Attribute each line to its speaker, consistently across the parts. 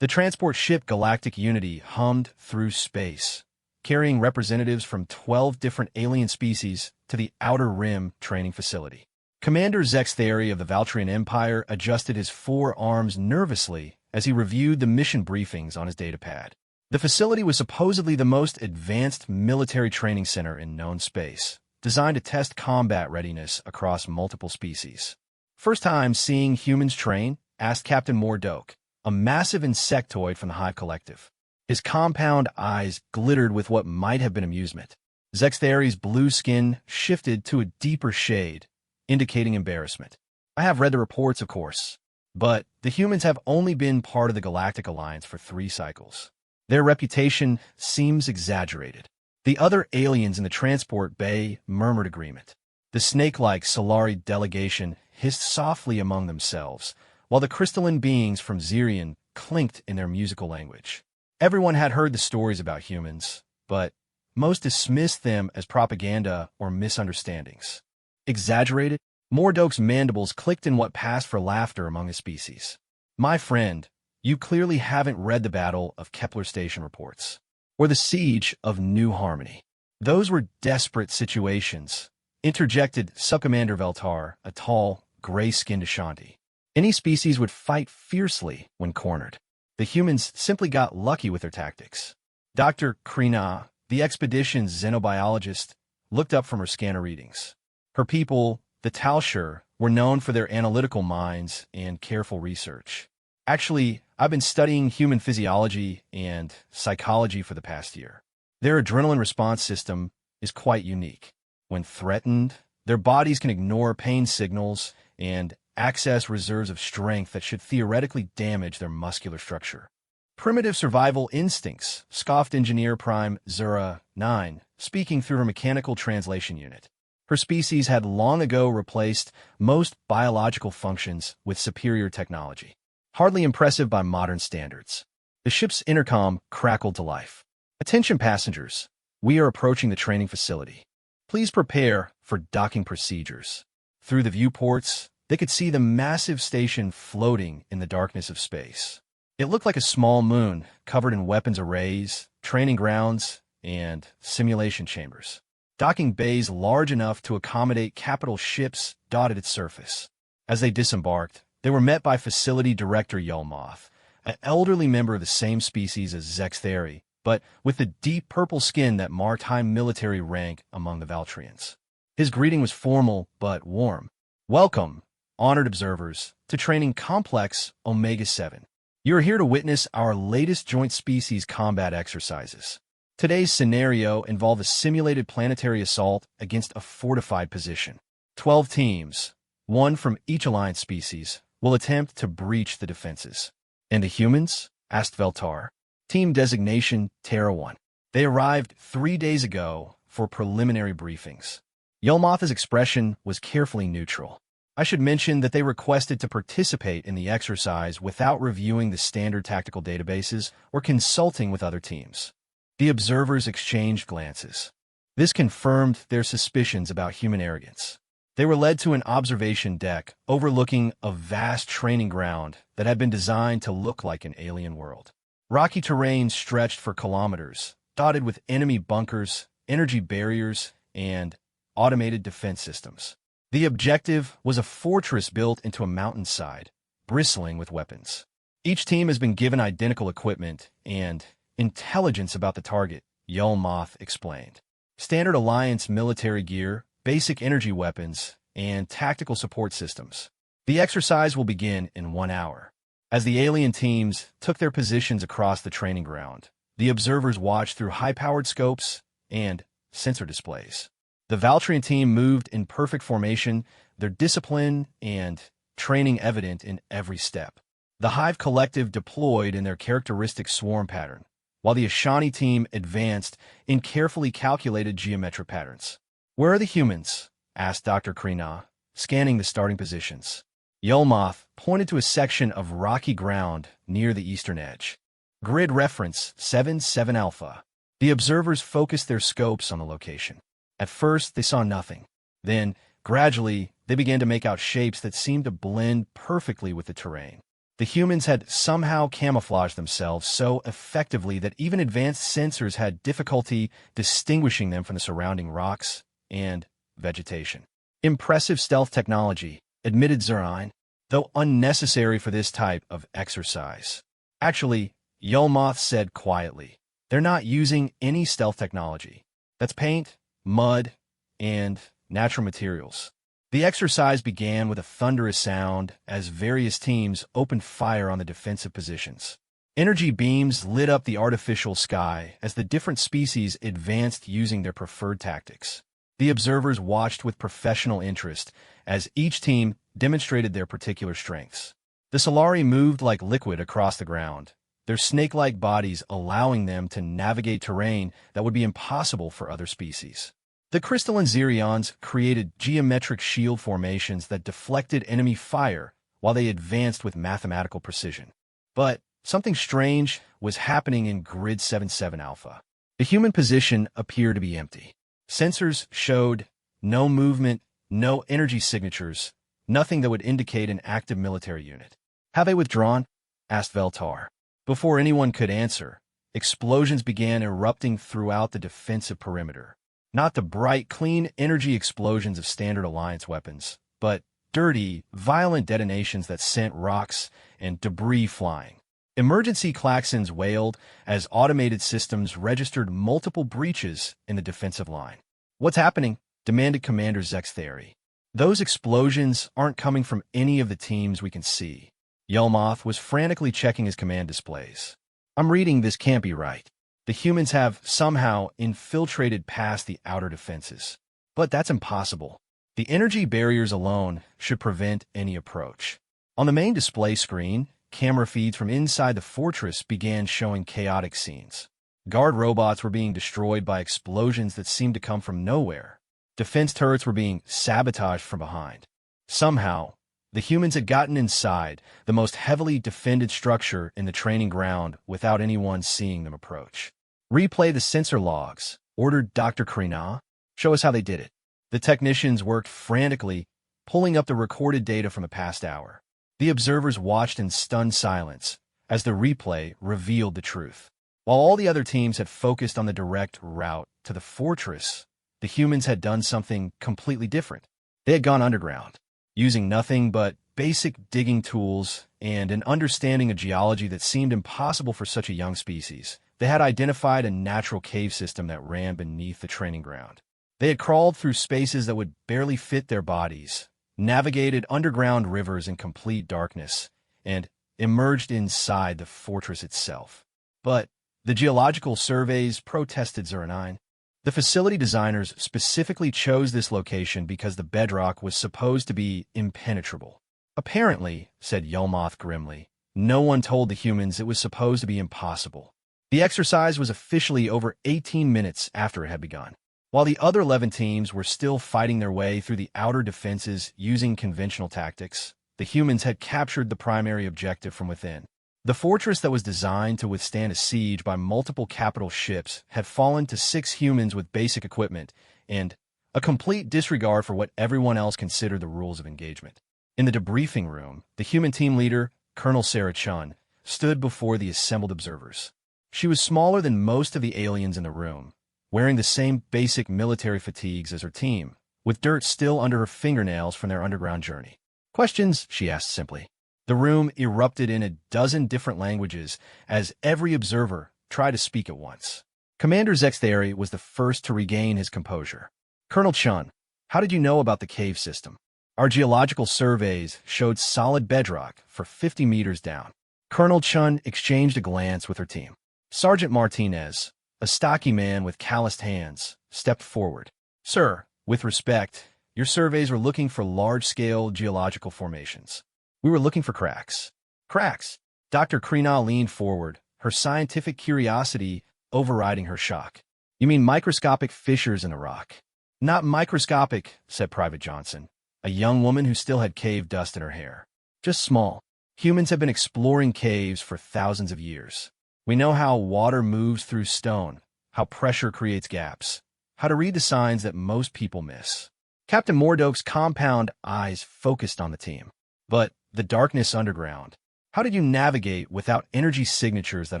Speaker 1: The transport ship Galactic Unity hummed through space, carrying representatives from 12 different alien species to the Outer Rim training facility. Commander Zex Theory of the Valtrian Empire adjusted his forearms nervously as he reviewed the mission briefings on his datapad. The facility was supposedly the most advanced military training center in known space, designed to test combat readiness across multiple species. "First time seeing humans train?" asked Captain Mordoke, a massive insectoid from the Hive Collective. His compound eyes glittered with what might have been amusement. Zextheri's blue skin shifted to a deeper shade, indicating embarrassment. "I have read the reports, of course, but the humans have only been part of the Galactic Alliance for 3 cycles. Their reputation seems exaggerated." The other aliens in the transport bay murmured agreement. The snake-like Solari delegation hissed softly among themselves, while the crystalline beings from Zirian clinked in their musical language. Everyone had heard the stories about humans, but most dismissed them as propaganda or misunderstandings. Exaggerated? Mordoke's mandibles clicked in what passed for laughter among his species. "My friend, you clearly haven't read the Battle of Kepler Station reports, or the Siege of New Harmony. Those were desperate situations," interjected Subcommander Veltar, a tall, gray-skinned Ashanti. "Any species would fight fiercely when cornered. The humans simply got lucky with their tactics." Dr. Krina, the expedition's xenobiologist, looked up from her scanner readings. Her people, the Talshur, were known for their analytical minds and careful research. "Actually, I've been studying human physiology and psychology for the past year. Their adrenaline response system is quite unique. When threatened, their bodies can ignore pain signals and access reserves of strength that should theoretically damage their muscular structure." "Primitive survival instincts," scoffed Engineer Prime Zura 9, speaking through her mechanical translation unit. Her species had long ago replaced most biological functions with superior technology. Hardly impressive by modern standards. The ship's intercom crackled to life. "Attention passengers, we are approaching the training facility. Please prepare for docking procedures." Through the viewports, they could see the massive station floating in the darkness of space. It looked like a small moon covered in weapons arrays, training grounds, and simulation chambers. Docking bays large enough to accommodate capital ships dotted its surface. As they disembarked, they were met by Facility Director Yulmoth, an elderly member of the same species as Zextheri, but with the deep purple skin that marked high military rank among the Valtrians. His greeting was formal but warm. "Welcome, honored observers, to Training Complex Omega-7. You are here to witness our latest joint species combat exercises. Today's scenario involved a simulated planetary assault against a fortified position. 12 teams, 1 from each alliance species, will attempt to breach the defenses." "And the humans?" asked Veltar. "Team designation Terra 1. They arrived 3 days ago for preliminary briefings." Yulmoth's expression was carefully neutral. "I should mention that they requested to participate in the exercise without reviewing the standard tactical databases or consulting with other teams." The observers exchanged glances. This confirmed their suspicions about human arrogance. They were led to an observation deck overlooking a vast training ground that had been designed to look like an alien world. Rocky terrain stretched for kilometers, dotted with enemy bunkers, energy barriers, and automated defense systems. The objective was a fortress built into a mountainside, bristling with weapons. Each team has been given identical equipment and intelligence about the target, Yulmoth explained. Standard Alliance military gear, basic energy weapons, and tactical support systems. The exercise will begin in 1 hour. As the alien teams took their positions across the training ground, the observers watched through high-powered scopes and sensor displays. The Valtrian team moved in perfect formation, their discipline and training evident in every step. The Hive Collective deployed in their characteristic swarm pattern, while the Ashanti team advanced in carefully calculated geometric patterns. "Where are the humans?" asked Dr. Krina, scanning the starting positions. Yulmoth pointed to a section of rocky ground near the eastern edge. "Grid reference 77 Alpha." The observers focused their scopes on the location. At first, they saw nothing. Then, gradually, they began to make out shapes that seemed to blend perfectly with the terrain. The humans had somehow camouflaged themselves so effectively that even advanced sensors had difficulty distinguishing them from the surrounding rocks and vegetation. Impressive stealth technology, admitted Zerine, though unnecessary for this type of exercise. Actually, Yulmoth said quietly, they're not using any stealth technology. That's paint, mud, and natural materials. The exercise began with a thunderous sound as various teams opened fire on the defensive positions. Energy beams lit up the artificial sky as the different species advanced using their preferred tactics. The observers watched with professional interest as each team demonstrated their particular strengths. The Solari moved like liquid across the ground, their snake-like bodies allowing them to navigate terrain that would be impossible for other species. The crystalline Xerions created geometric shield formations that deflected enemy fire while they advanced with mathematical precision. But something strange was happening in Grid 77 Alpha. The human position appeared to be empty. Sensors showed no movement, no energy signatures, nothing that would indicate an active military unit. Have they withdrawn? Asked Veltar. Before anyone could answer, explosions began erupting throughout the defensive perimeter. Not the bright, clean energy explosions of standard Alliance weapons, but dirty, violent detonations that sent rocks and debris flying. Emergency klaxons wailed as automated systems registered multiple breaches in the defensive line. What's happening? Demanded Commander Zextheri. Those explosions aren't coming from any of the teams we can see. Yulmoth was frantically checking his command displays. I'm reading this can't be right. The humans have somehow infiltrated past the outer defenses. But that's impossible. The energy barriers alone should prevent any approach. On the main display screen, camera feeds from inside the fortress began showing chaotic scenes. Guard robots were being destroyed by explosions that seemed to come from nowhere. Defense turrets were being sabotaged from behind. Somehow, the humans had gotten inside the most heavily defended structure in the training ground without anyone seeing them approach. Replay the sensor logs, ordered Dr. Krina. Show us how they did it. The technicians worked frantically, pulling up the recorded data from the past hour. The observers watched in stunned silence as the replay revealed the truth. While all the other teams had focused on the direct route to the fortress, the humans had done something completely different. They had gone underground, using nothing but basic digging tools and an understanding of geology that seemed impossible for such a young species. They had identified a natural cave system that ran beneath the training ground. They had crawled through spaces that would barely fit their bodies, navigated underground rivers in complete darkness, and emerged inside the fortress itself. But the geological surveys protested Zernine. The facility designers specifically chose this location because the bedrock was supposed to be impenetrable. Apparently, said Yulmoth grimly, no one told the humans it was supposed to be impossible. The exercise was officially over 18 minutes after it had begun. While the other 11 teams were still fighting their way through the outer defenses using conventional tactics, the humans had captured the primary objective from within. The fortress that was designed to withstand a siege by multiple capital ships had fallen to 6 humans with basic equipment and a complete disregard for what everyone else considered the rules of engagement. In the debriefing room, the human team leader, Colonel Sarah Chun, stood before the assembled observers. She was smaller than most of the aliens in the room, wearing the same basic military fatigues as her team, with dirt still under her fingernails from their underground journey. Questions? She asked simply. The room erupted in a dozen different languages as every observer tried to speak at once. Commander Zextheri was the first to regain his composure. Colonel Chun, how did you know about the cave system? Our geological surveys showed solid bedrock for 50 meters down. Colonel Chun exchanged a glance with her team. Sergeant Martinez, a stocky man with calloused hands, stepped forward. Sir, with respect, your surveys were looking for large-scale geological formations. We were looking for cracks. Cracks? Dr. Krina leaned forward, her scientific curiosity overriding her shock. You mean microscopic fissures in the rock? Not microscopic, said Private Johnson, a young woman who still had cave dust in her hair. Just small. Humans have been exploring caves for thousands of years. We know how water moves through stone, how pressure creates gaps, how to read the signs that most people miss. Captain Mordoke's compound eyes focused on the team. But the darkness underground. How did you navigate without energy signatures that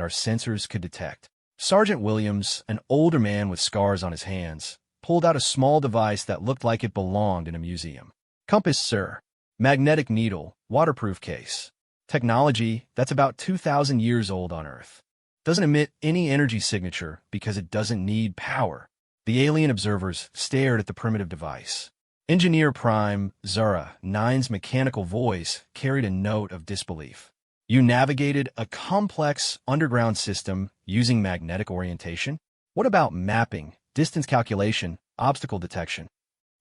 Speaker 1: our sensors could detect? Sergeant Williams, an older man with scars on his hands, pulled out a small device that looked like it belonged in a museum. Compass, sir. Magnetic needle, waterproof case. Technology that's about 2,000 years old on Earth. Doesn't emit any energy signature because it doesn't need power. The alien observers stared at the primitive device. Engineer Prime Zara 9's mechanical voice carried a note of disbelief. You navigated a complex underground system using magnetic orientation? What about mapping, distance calculation, obstacle detection?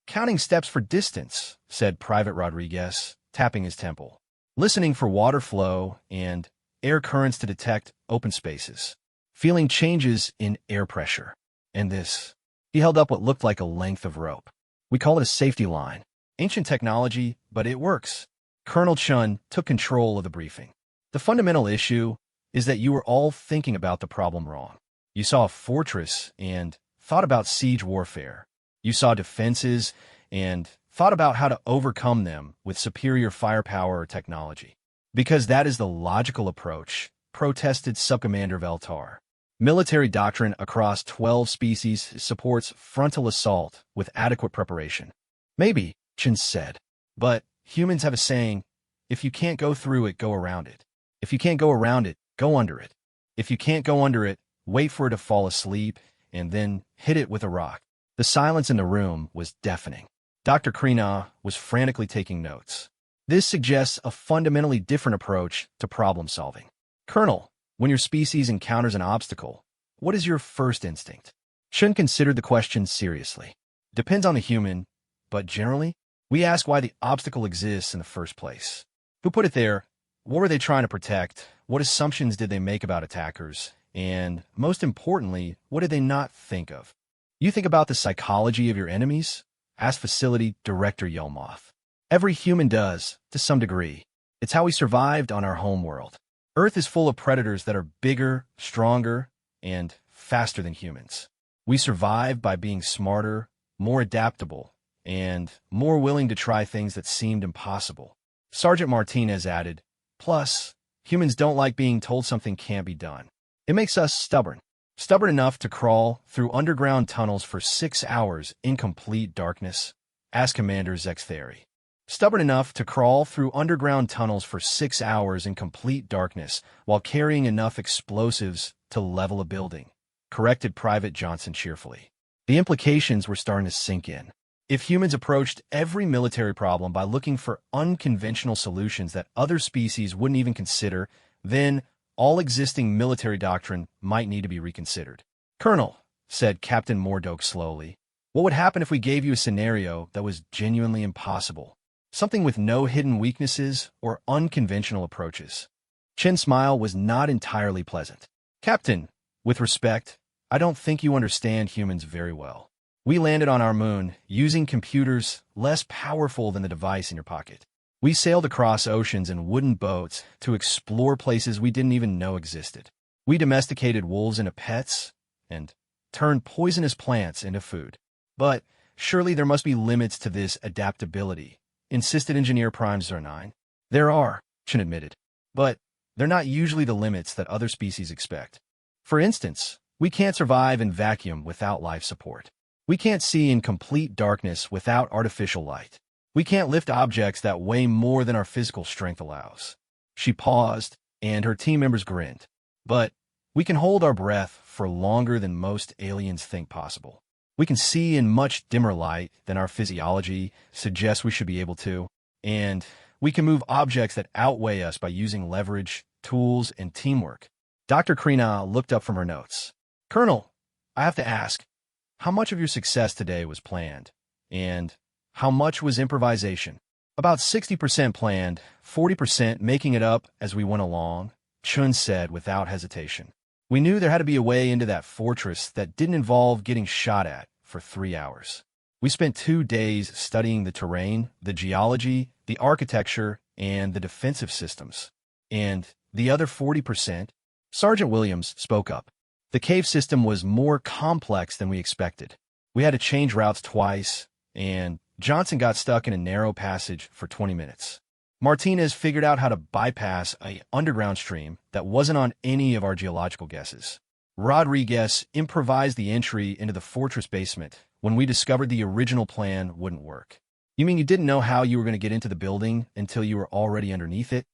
Speaker 1: Counting steps for distance, said Private Rodriguez, tapping his temple. Listening for water flow and air currents to detect open spaces. Feeling changes in air pressure. And this. He held up what looked like a length of rope. We call it a safety line. Ancient technology, but it works. Colonel Chun took control of the briefing. The fundamental issue is that you were all thinking about the problem wrong. You saw a fortress and thought about siege warfare. You saw defenses and thought about how to overcome them with superior firepower or technology. Because that is the logical approach, protested Subcommander Veltar. Military doctrine across 12 species supports frontal assault with adequate preparation. Maybe, Chin said. But humans have a saying, if you can't go through it, go around it. If you can't go around it, go under it. If you can't go under it, wait for it to fall asleep, and then hit it with a rock. The silence in the room was deafening. Dr. Krina was frantically taking notes. This suggests a fundamentally different approach to problem solving. Colonel, when your species encounters an obstacle, what is your first instinct? Chun considered the question seriously. Depends on the human, but generally, we ask why the obstacle exists in the first place. Who put it there? What were they trying to protect? What assumptions did they make about attackers? And most importantly, what did they not think of? You think about the psychology of your enemies? Asked Facility Director Yelmoth. Every human does, to some degree. It's how we survived on our home world. Earth is full of predators that are bigger, stronger, and faster than humans. We survive by being smarter, more adaptable, and more willing to try things that seemed impossible. Sergeant Martinez added, plus, humans don't like being told something can't be done. It makes us stubborn. Stubborn enough to crawl through underground tunnels for 6 hours in complete darkness, asked Commander Zextheri. Stubborn enough to crawl through underground tunnels for 6 hours in complete darkness while carrying enough explosives to level a building, corrected Private Johnson cheerfully. The implications were starting to sink in. If humans approached every military problem by looking for unconventional solutions that other species wouldn't even consider, then all existing military doctrine might need to be reconsidered. Colonel, said Captain Mordoke slowly, what would happen if we gave you a scenario that was genuinely impossible? Something with no hidden weaknesses or unconventional approaches. Chin's smile was not entirely pleasant. Captain, with respect, I don't think you understand humans very well. We landed on our moon using computers less powerful than the device in your pocket. We sailed across oceans in wooden boats to explore places we didn't even know existed. We domesticated wolves into pets and turned poisonous plants into food. But surely there must be limits to this adaptability, insisted Engineer Prime 09. There are, Chin admitted, but they're not usually the limits that other species expect. For instance, we can't survive in vacuum without life support. We can't see in complete darkness without artificial light. We can't lift objects that weigh more than our physical strength allows. She paused, and her team members grinned. But we can hold our breath for longer than most aliens think possible. We can see in much dimmer light than our physiology suggests we should be able to, and we can move objects that outweigh us by using leverage, tools, and teamwork. Dr. Krina looked up from her notes. Colonel, I have to ask, how much of your success today was planned, and how much was improvisation? About 60% planned, 40% making it up as we went along, Chun said without hesitation. We knew there had to be a way into that fortress that didn't involve getting shot at for 3 hours. We spent 2 days studying the terrain, the geology, the architecture, and the defensive systems. And the other 40%? Sergeant Williams spoke up. The cave system was more complex than we expected. We had to change routes twice, and Johnson got stuck in a narrow passage for 20 minutes. Martinez figured out how to bypass an underground stream that wasn't on any of our geological guesses. Rodriguez improvised the entry into the fortress basement when we discovered the original plan wouldn't work. You mean you didn't know how you were going to get into the building until you were already underneath it?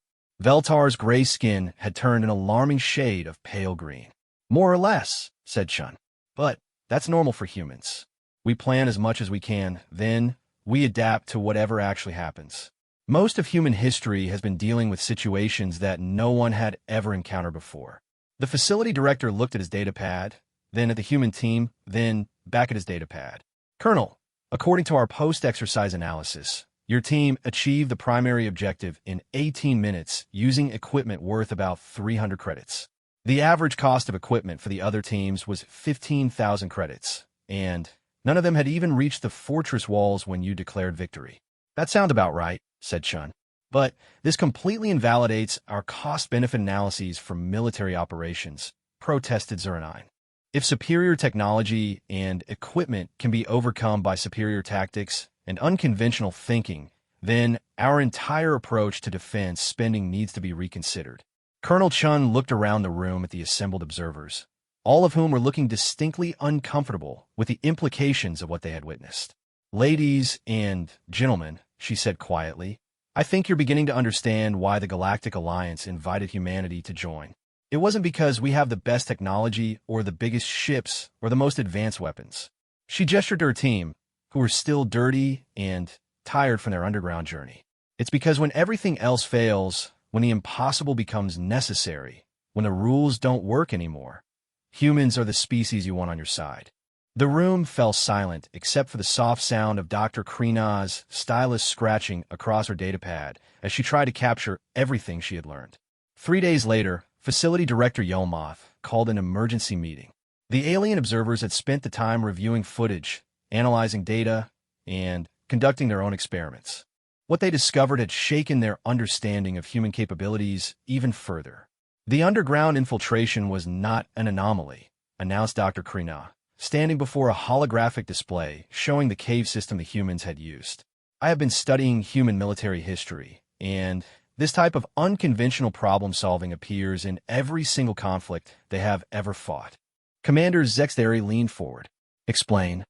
Speaker 1: Veltar's gray skin had turned an alarming shade of pale green. More or less, said Chun. But that's normal for humans. We plan as much as we can, then we adapt to whatever actually happens. Most of human history has been dealing with situations that no one had ever encountered before. The facility director looked at his datapad, then at the human team, then back at his datapad. Colonel, according to our post-exercise analysis, your team achieved the primary objective in 18 minutes using equipment worth about 300 credits. The average cost of equipment for the other teams was 15,000 credits, and none of them had even reached the fortress walls when you declared victory. That sounds about right, said Chun. But this completely invalidates our cost-benefit analyses for military operations, protested Zuranine. If superior technology and equipment can be overcome by superior tactics and unconventional thinking, then our entire approach to defense spending needs to be reconsidered. Colonel Chun looked around the room at the assembled observers, all of whom were looking distinctly uncomfortable with the implications of what they had witnessed. Ladies and gentlemen, she said quietly, I think you're beginning to understand why the Galactic Alliance invited humanity to join. It wasn't because we have the best technology or the biggest ships or the most advanced weapons. She gestured to her team, who were still dirty and tired from their underground journey. It's because when everything else fails, when the impossible becomes necessary, when the rules don't work anymore, humans are the species you want on your side. The room fell silent except for the soft sound of Dr. Kreena's stylus scratching across her datapad as she tried to capture everything she had learned. 3 days later, Facility Director Yelmoth called an emergency meeting. The alien observers had spent the time reviewing footage, analyzing data, and conducting their own experiments. What they discovered had shaken their understanding of human capabilities even further. The underground infiltration was not an anomaly, announced Dr. Kreena, standing before a holographic display showing the cave system the humans had used. I have been studying human military history, and this type of unconventional problem-solving appears in every single conflict they have ever fought. Commander Zexdary leaned forward. Explain.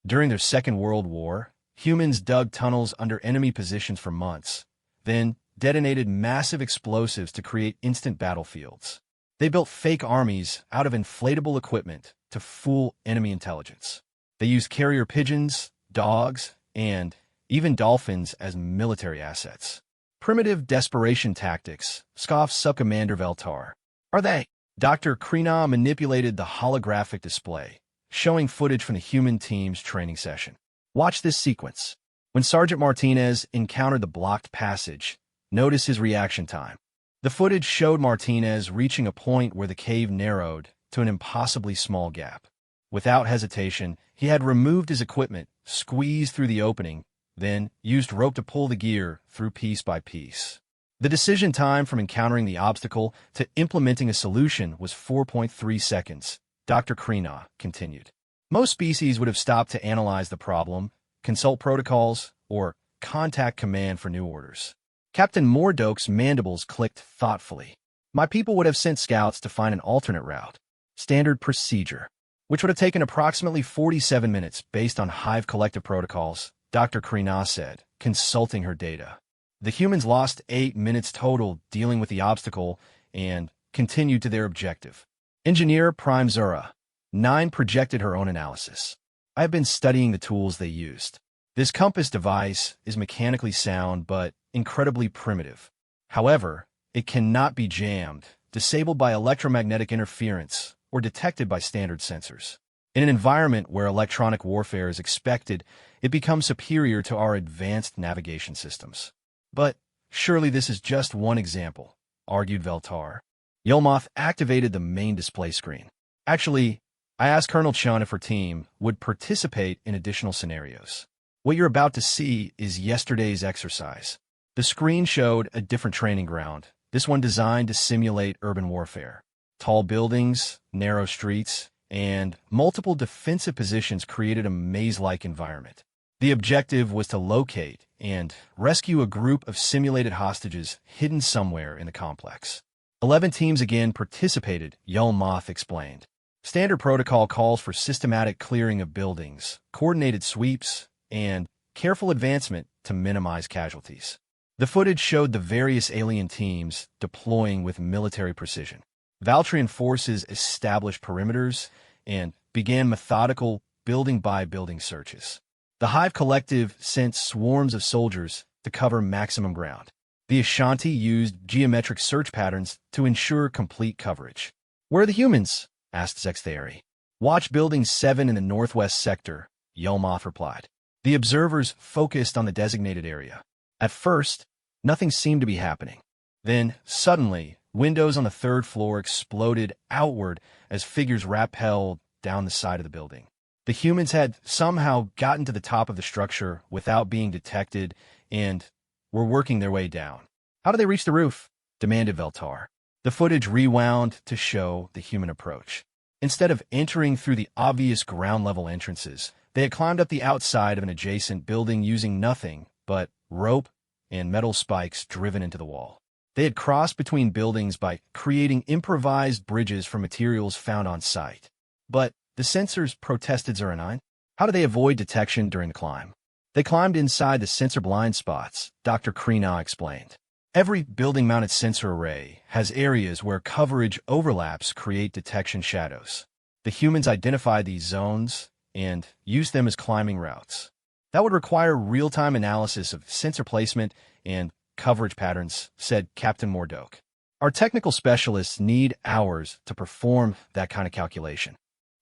Speaker 1: During their Second World War, humans dug tunnels under enemy positions for months, then detonated massive explosives to create instant battlefields. They built fake armies out of inflatable equipment to fool enemy intelligence. They used carrier pigeons, dogs, and even dolphins as military assets. Primitive desperation tactics, scoffed Subcommander Veltar. Are they? Dr. Kreena manipulated the holographic display, showing footage from the human team's training session. Watch this sequence. When Sergeant Martinez encountered the blocked passage, notice his reaction time. The footage showed Martinez reaching a point where the cave narrowed to an impossibly small gap. Without hesitation, he had removed his equipment, squeezed through the opening, then used rope to pull the gear through piece by piece. The decision time from encountering the obstacle to implementing a solution was 4.3 seconds, Dr. Kreena continued. Most species would have stopped to analyze the problem, consult protocols, or contact command for new orders. Captain Mordoke's mandibles clicked thoughtfully. My people would have sent scouts to find an alternate route. Standard procedure, which would have taken approximately 47 minutes based on Hive collective protocols, Dr. Kreena said, consulting her data. The humans lost 8 minutes total dealing with the obstacle and continued to their objective. Engineer Prime Zura 9 projected her own analysis. I have been studying the tools they used. This compass device is mechanically sound but incredibly primitive. However, it cannot be jammed, disabled by electromagnetic interference, or detected by standard sensors. In an environment where electronic warfare is expected, it becomes superior to our advanced navigation systems. But surely this is just one example, argued Veltar. Yelmoth activated the main display screen. Actually, I asked Colonel Chun if her team would participate in additional scenarios. What you're about to see is yesterday's exercise. The screen showed a different training ground, this one designed to simulate urban warfare. Tall buildings, narrow streets, and multiple defensive positions created a maze-like environment. The objective was to locate and rescue a group of simulated hostages hidden somewhere in the complex. 11 teams again participated, Yelmoth explained. Standard protocol calls for systematic clearing of buildings, coordinated sweeps, and careful advancement to minimize casualties. The footage showed the various alien teams deploying with military precision. Valtrian forces established perimeters and began methodical building-by-building searches. The Hive Collective sent swarms of soldiers to cover maximum ground. The Ashanti used geometric search patterns to ensure complete coverage. "Where are the humans?" asked Zextheri. "Watch Building 7 in the northwest sector," Yelmoth replied. The observers focused on the designated area. At first, nothing seemed to be happening. Then, suddenly, windows on the third floor exploded outward as figures rappelled down the side of the building. The humans had somehow gotten to the top of the structure without being detected and were working their way down. "How did they reach the roof?" demanded Veltar. The footage rewound to show the human approach. Instead of entering through the obvious ground-level entrances, they had climbed up the outside of an adjacent building using nothing but rope and metal spikes driven into the wall. They had crossed between buildings by creating improvised bridges from materials found on site. But the sensors protested Zuranine. How did they avoid detection during the climb? They climbed inside the sensor blind spots, Dr. Krena explained. Every building-mounted sensor array has areas where coverage overlaps create detection shadows. The humans identified these zones and used them as climbing routes. That would require real-time analysis of sensor placement and coverage patterns, said Captain Mordoke. Our technical specialists need hours to perform that kind of calculation.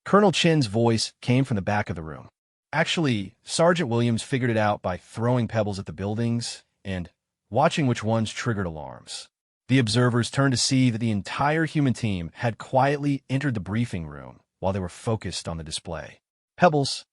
Speaker 1: Colonel Chin's voice came from the back of the room. Actually, Sergeant Williams figured it out by throwing pebbles at the buildings and watching which ones triggered alarms. The observers turned to see that the entire human team had quietly entered the briefing room while they were focused on the display. "Pebbles?"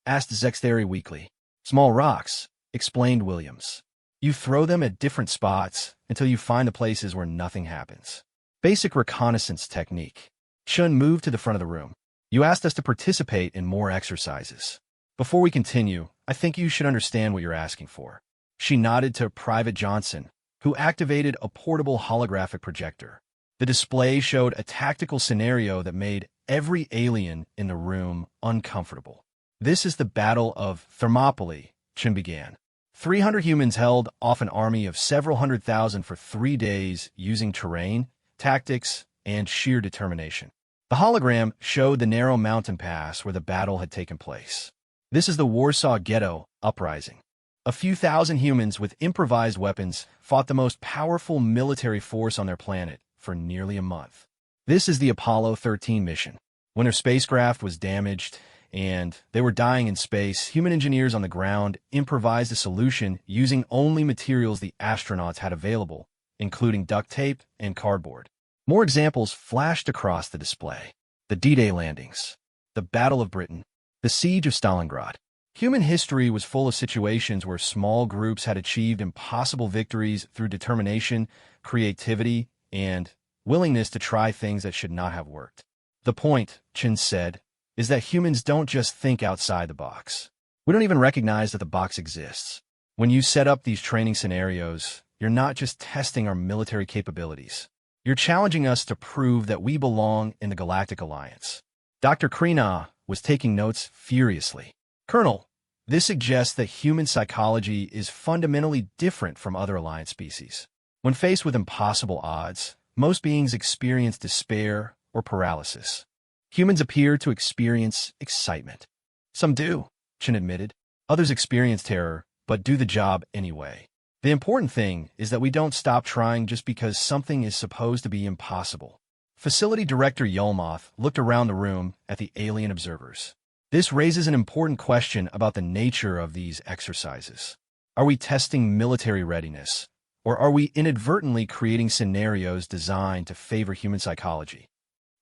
Speaker 1: asked Zextheri weakly. "Small rocks," explained Williams. "You throw them at different spots until you find the places where nothing happens. Basic reconnaissance technique." Chun moved to the front of the room. "You asked us to participate in more exercises. Before we continue, I think you should understand what you're asking for." She nodded to Private Johnson, who activated a portable holographic projector. The display showed a tactical scenario that made every alien in the room uncomfortable. "This is the Battle of Thermopylae," Chin began. 300 humans held off an army of several 100,000 for 3 days using terrain, tactics, and sheer determination. The hologram showed the narrow mountain pass where the battle had taken place. "This is the Warsaw Ghetto uprising. A few thousand humans with improvised weapons fought the most powerful military force on their planet for nearly a month. This is the Apollo 13 mission. When their spacecraft was damaged and they were dying in space, human engineers on the ground improvised a solution using only materials the astronauts had available, including duct tape and cardboard." More examples flashed across the display. The D-Day landings, the Battle of Britain, the Siege of Stalingrad. Human history was full of situations where small groups had achieved impossible victories through determination, creativity, and willingness to try things that should not have worked. "The point," Chin said, "is that humans don't just think outside the box. We don't even recognize that the box exists. When you set up these training scenarios, you're not just testing our military capabilities. You're challenging us to prove that we belong in the Galactic Alliance." Dr. Krena was taking notes furiously. "Colonel, this suggests that human psychology is fundamentally different from other Alliance species. When faced with impossible odds, most beings experience despair or paralysis. Humans appear to experience excitement." "Some do," Chin admitted. "Others experience terror, but do the job anyway. The important thing is that we don't stop trying just because something is supposed to be impossible." Facility Director Yelmoth looked around the room at the alien observers. "This raises an important question about the nature of these exercises. Are we testing military readiness, or are we inadvertently creating scenarios designed to favor human psychology?"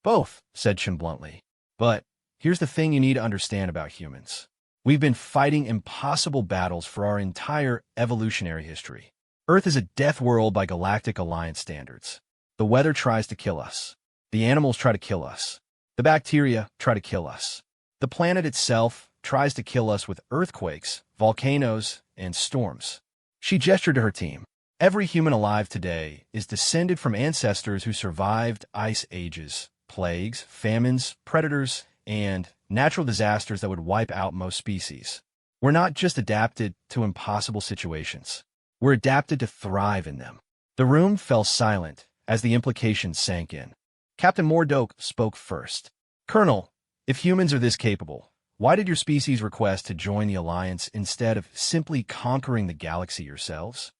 Speaker 1: "Both," said Chin bluntly. "But here's the thing you need to understand about humans. We've been fighting impossible battles for our entire evolutionary history. Earth is a death world by Galactic Alliance standards. The weather tries to kill us. The animals try to kill us. The bacteria try to kill us. The planet itself tries to kill us with earthquakes volcanoes, and storms. She gestured to her team. Every human alive today is descended from ancestors who survived ice ages, plagues, famines, predators, and natural disasters that would wipe out most species. We're not just adapted to impossible situations. We're adapted to thrive in them. The room fell silent as the implications sank in. Captain Mordoke spoke first. Colonel, if humans are this capable, why did your species request to join the Alliance instead of simply conquering the galaxy yourselves?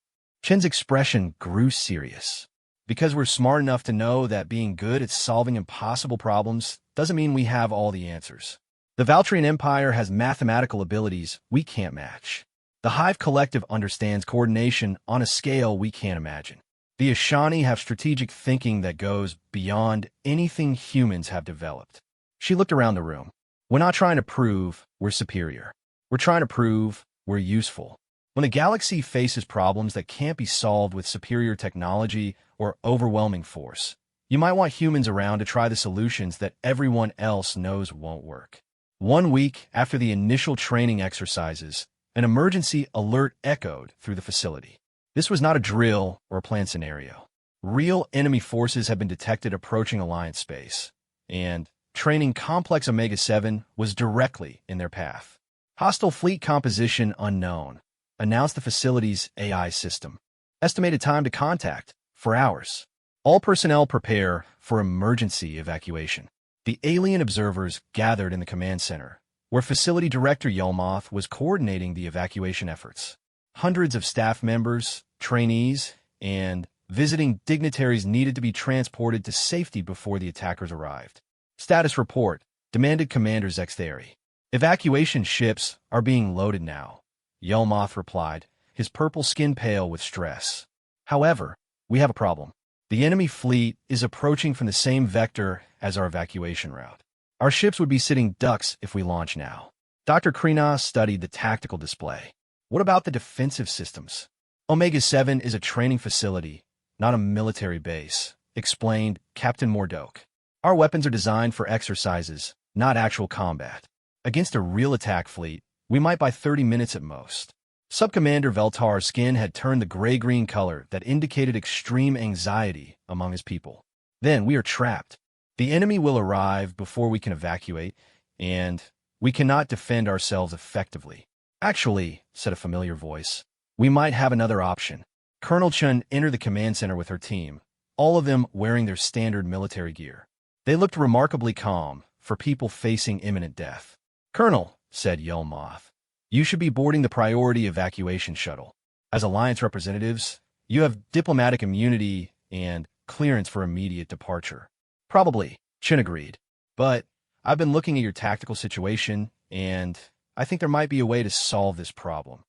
Speaker 1: Chen's expression grew serious. Because we're smart enough to know that being good at solving impossible problems doesn't mean we have all the answers. The Valtrian Empire has mathematical abilities we can't match. The Hive Collective understands coordination on a scale we can't imagine. The Ashani have strategic thinking that goes beyond anything humans have developed. She looked around the room. We're not trying to prove we're superior. We're trying to prove we're useful. When the galaxy faces problems that can't be solved with superior technology or overwhelming force, you might want humans around to try the solutions that everyone else knows won't work. 1 week after the initial training exercises, an emergency alert echoed through the facility. This was not a drill or a planned scenario. Real enemy forces had been detected approaching Alliance space, and training Complex Omega-7 was directly in their path. Hostile fleet composition unknown, announced the facility's AI system. Estimated time to contact, 4 hours. All personnel prepare for emergency evacuation. The alien observers gathered in the command center, where Facility Director Yelmoth was coordinating the evacuation efforts. Hundreds of staff members, trainees, and visiting dignitaries needed to be transported to safety before the attackers arrived. Status report, demanded Commander Zextheri. Evacuation ships are being loaded now, Yelmoth replied, his purple skin pale with stress. However, we have a problem. The enemy fleet is approaching from the same vector as our evacuation route. Our ships would be sitting ducks if we launch now. Dr. Krina studied the tactical display. What about the defensive systems? Omega-7 is a training facility, not a military base, explained Captain Mordoke. Our weapons are designed for exercises, not actual combat. Against a real attack fleet, we might buy 30 minutes at most. Subcommander Veltar's skin had turned the gray-green color that indicated extreme anxiety among his people. Then we are trapped. The enemy will arrive before we can evacuate, and we cannot defend ourselves effectively. Actually, said a familiar voice, we might have another option. Colonel Chun entered the command center with her team, all of them wearing their standard military gear. They looked remarkably calm for people facing imminent death. Colonel, said Yelmoth, you should be boarding the priority evacuation shuttle. As Alliance representatives, you have diplomatic immunity and clearance for immediate departure. Probably, Chin agreed. But I've been looking at your tactical situation, and I think there might be a way to solve this problem.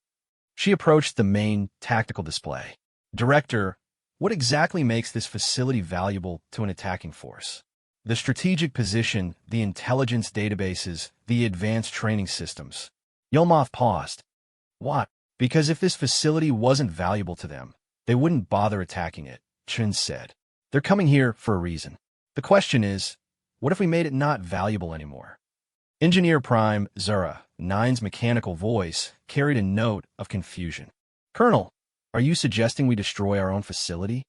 Speaker 1: She approached the main tactical display. Director, what exactly makes this facility valuable to an attacking force? The strategic position, the intelligence databases, the advanced training systems. Yelmoth paused. What? Because if this facility wasn't valuable to them, they wouldn't bother attacking it, Chin said. They're coming here for a reason. The question is, what if we made it not valuable anymore? Engineer Prime Zura, Nine's mechanical voice, carried a note of confusion. Colonel, are you suggesting we destroy our own facility?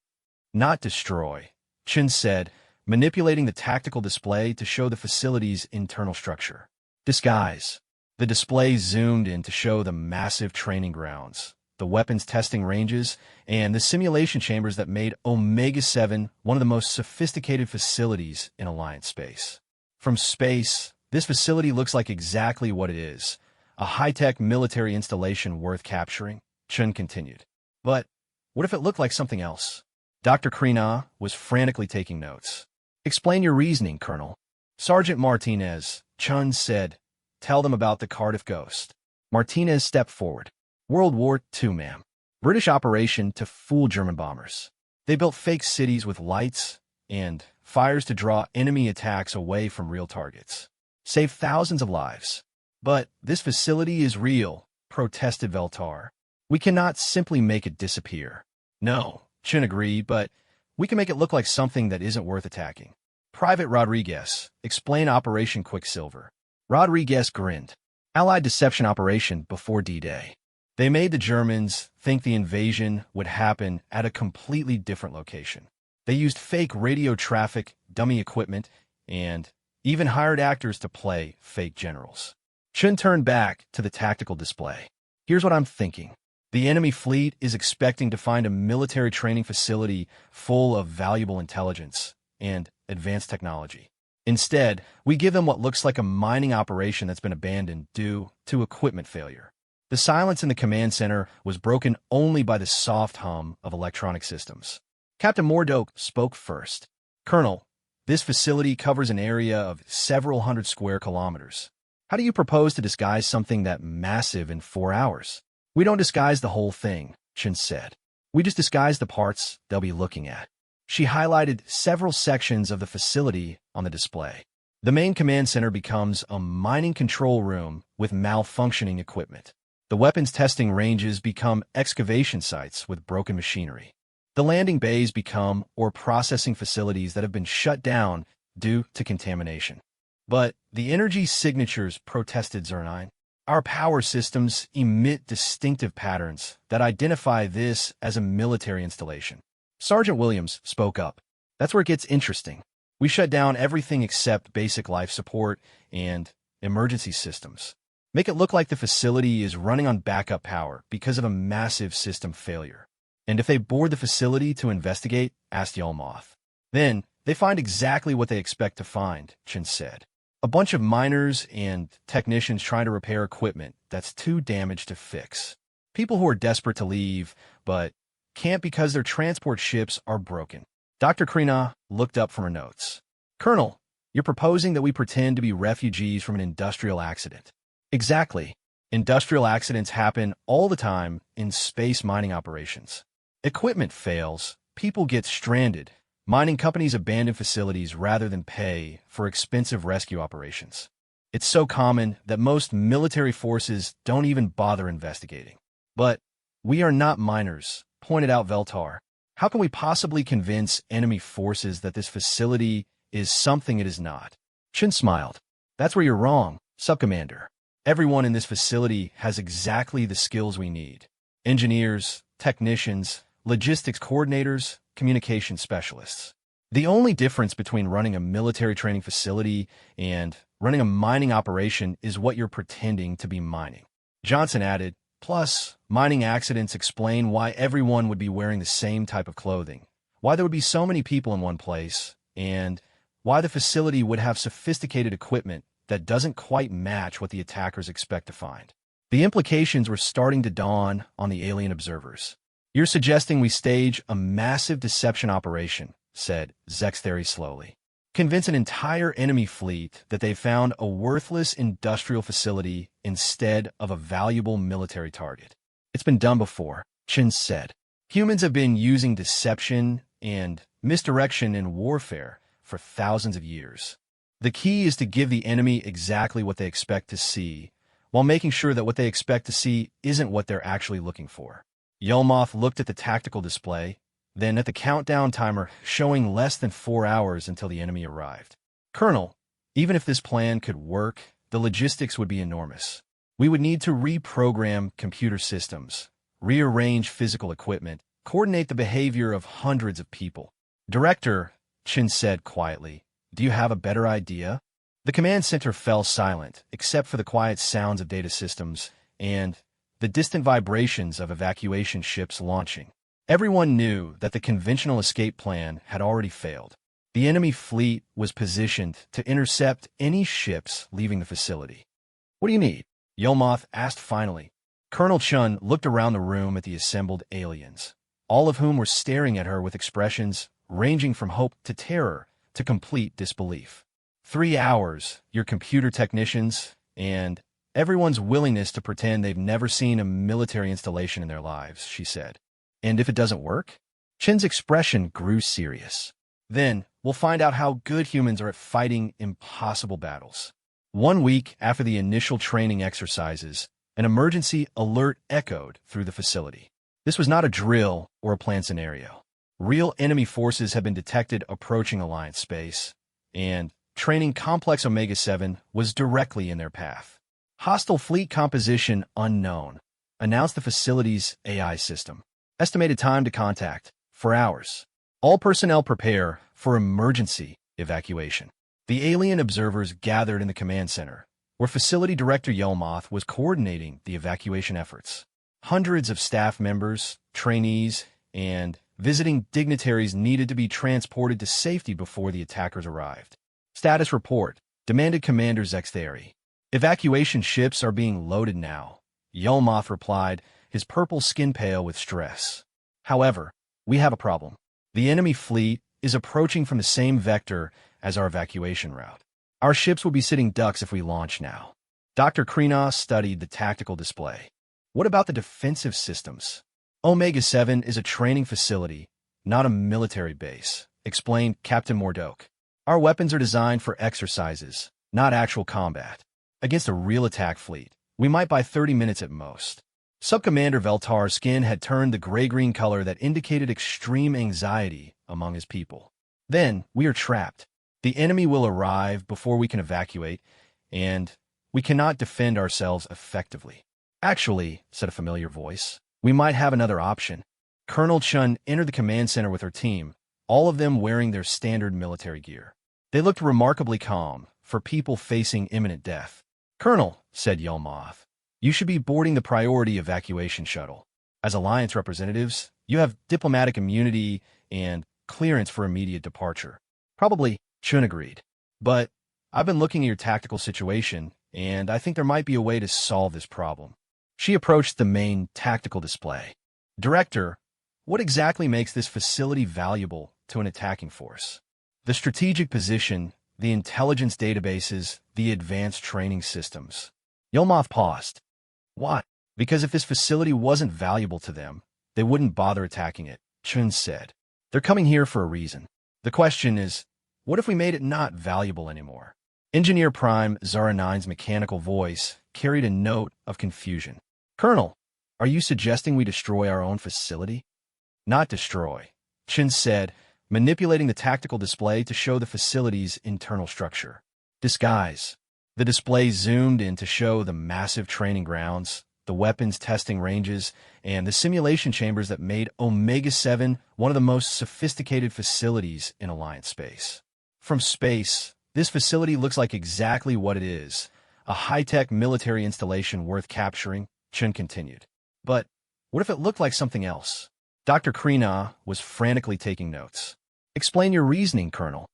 Speaker 1: Not destroy, Chin said, manipulating the tactical display to show the facility's internal structure. Disguise. The display zoomed in to show the massive training grounds, the weapons testing ranges, and the simulation chambers that made Omega-7 one of the most sophisticated facilities in Alliance space. From space, this facility looks like exactly what it is, a high-tech military installation worth capturing, Chun continued. But what if it looked like something else? Dr. Krina was frantically taking notes. Explain your reasoning, Colonel. Sergeant Martinez, Chun said, tell them about the Cardiff Ghost. Martinez stepped forward. World War II, ma'am. British operation to fool German bombers. They built fake cities with lights and fires to draw enemy attacks away from real targets. Saved thousands of lives. But this facility is real, protested Veltar. We cannot simply make it disappear. No, Chin agreed, but we can make it look like something that isn't worth attacking. Private Rodriguez, explain Operation Quicksilver. Rodriguez grinned. Allied deception operation before D-Day. They made the Germans think the invasion would happen at a completely different location. They used fake radio traffic, dummy equipment, and even hired actors to play fake generals. Chen turned back to the tactical display. Here's what I'm thinking. The enemy fleet is expecting to find a military training facility full of valuable intelligence and advanced technology. Instead, we give them what looks like a mining operation that's been abandoned due to equipment failure. The silence in the command center was broken only by the soft hum of electronic systems. Captain Mordoke spoke first. Colonel, this facility covers an area of several hundred square kilometers. How do you propose to disguise something that massive in 4 hours? We don't disguise the whole thing, Chen said. We just disguise the parts they'll be looking at. She highlighted several sections of the facility on the display. The main command center becomes a mining control room with malfunctioning equipment. The weapons testing ranges become excavation sites with broken machinery. The landing bays become ore processing facilities that have been shut down due to contamination. But the energy signatures, protested Zernine. Our power systems emit distinctive patterns that identify this as a military installation. Sergeant Williams spoke up. That's where it gets interesting. We shut down everything except basic life support and emergency systems. Make it look like the facility is running on backup power because of a massive system failure. And if they board the facility to investigate, asked Yelmoth. Then they find exactly what they expect to find, Chen said. A bunch of miners and technicians trying to repair equipment that's too damaged to fix. People who are desperate to leave, but can't because their transport ships are broken. Dr. Krina looked up from her notes. Colonel, you're proposing that we pretend to be refugees from an industrial accident. Exactly. Industrial accidents happen all the time in space mining operations. Equipment fails, people get stranded. Mining companies abandon facilities rather than pay for expensive rescue operations. It's so common that most military forces don't even bother investigating. But we are not miners, pointed out Veltar. How can we possibly convince enemy forces that this facility is something it is not? Chen smiled. That's where you're wrong, Subcommander. Everyone in this facility has exactly the skills we need. Engineers, technicians, logistics coordinators, communication specialists. The only difference between running a military training facility and running a mining operation is what you're pretending to be mining. Johnson added, plus, mining accidents explain why everyone would be wearing the same type of clothing, why there would be so many people in one place, and why the facility would have sophisticated equipment that doesn't quite match what the attackers expect to find. The implications were starting to dawn on the alien observers. You're suggesting we stage a massive deception operation, said Zextheri slowly. Convince an entire enemy fleet that they found a worthless industrial facility instead of a valuable military target. It's been done before, Chen said. Humans have been using deception and misdirection in warfare for thousands of years. The key is to give the enemy exactly what they expect to see, while making sure that what they expect to see isn't what they're actually looking for. Yelmoth looked at the tactical display, then at the countdown timer showing less than 4 hours until the enemy arrived. Colonel, even if this plan could work, the logistics would be enormous. We would need to reprogram computer systems, rearrange physical equipment, coordinate the behavior of hundreds of people. Director, Chen said quietly, do you have a better idea? The command center fell silent, except for the quiet sounds of data systems and the distant vibrations of evacuation ships launching. Everyone knew that the conventional escape plan had already failed. The enemy fleet was positioned to intercept any ships leaving the facility. What do you need? Yelmoth asked finally. Colonel Chun looked around the room at the assembled aliens, all of whom were staring at her with expressions ranging from hope to terror to complete disbelief. 3 hours, your computer technicians, and everyone's willingness to pretend they've never seen a military installation in their lives, she said. And if it doesn't work? Chen's expression grew serious. Then we'll find out how good humans are at fighting impossible battles. 1 week after the initial training exercises, an emergency alert echoed through the facility. This was not a drill or a planned scenario. Real enemy forces had been detected approaching Alliance space, and training Complex Omega-7 was directly in their path. Hostile fleet composition unknown. Announce the facility's AI system. Estimated time to contact, 4 hours. All personnel prepare for emergency evacuation. The alien observers gathered in the command center, where Facility Director Yelmoth was coordinating the evacuation efforts. Hundreds of staff members, trainees, and visiting dignitaries needed to be transported to safety before the attackers arrived. Status report, demanded Commander Zextheri. Evacuation ships are being loaded now. Yelmoth replied, his purple skin pale with stress. However, we have a problem. The enemy fleet is approaching from the same vector as our evacuation route. Our ships will be sitting ducks if we launch now. Dr. Krenos studied the tactical display. What about the defensive systems? Omega-7 is a training facility, not a military base, explained Captain Mordoke. Our weapons are designed for exercises, not actual combat. Against a real attack fleet, we might buy 30 minutes at most. Subcommander Veltar's skin had turned the gray-green color that indicated extreme anxiety among his people. Then, we are trapped. The enemy will arrive before we can evacuate, and we cannot defend ourselves effectively. Actually, said a familiar voice, we might have another option. Colonel Chun entered the command center with her team, all of them wearing their standard military gear. They looked remarkably calm for people facing imminent death. Colonel, said Yelmoth, you should be boarding the priority evacuation shuttle. As Alliance representatives, you have diplomatic immunity and clearance for immediate departure. Probably, Chun agreed. But I've been looking at your tactical situation, and I think there might be a way to solve this problem. She approached the main tactical display. Director, what exactly makes this facility valuable to an attacking force? The strategic position, the intelligence databases, the advanced training systems. Yelmoth paused. Why? Because if this facility wasn't valuable to them, they wouldn't bother attacking it, Chun said. They're coming here for a reason. The question is, what if we made it not valuable anymore? Engineer Prime Zara 9's mechanical voice carried a note of confusion. Colonel, are you suggesting we destroy our own facility? Not destroy, Chun said, manipulating the tactical display to show the facility's internal structure. Disguise. The display zoomed in to show the massive training grounds, the weapons testing ranges, and the simulation chambers that made Omega-7 one of the most sophisticated facilities in Alliance space. From space, this facility looks like exactly what it is, a high-tech military installation worth capturing, Chun continued. But what if it looked like something else? Dr. Krena was frantically taking notes. Explain your reasoning, Colonel.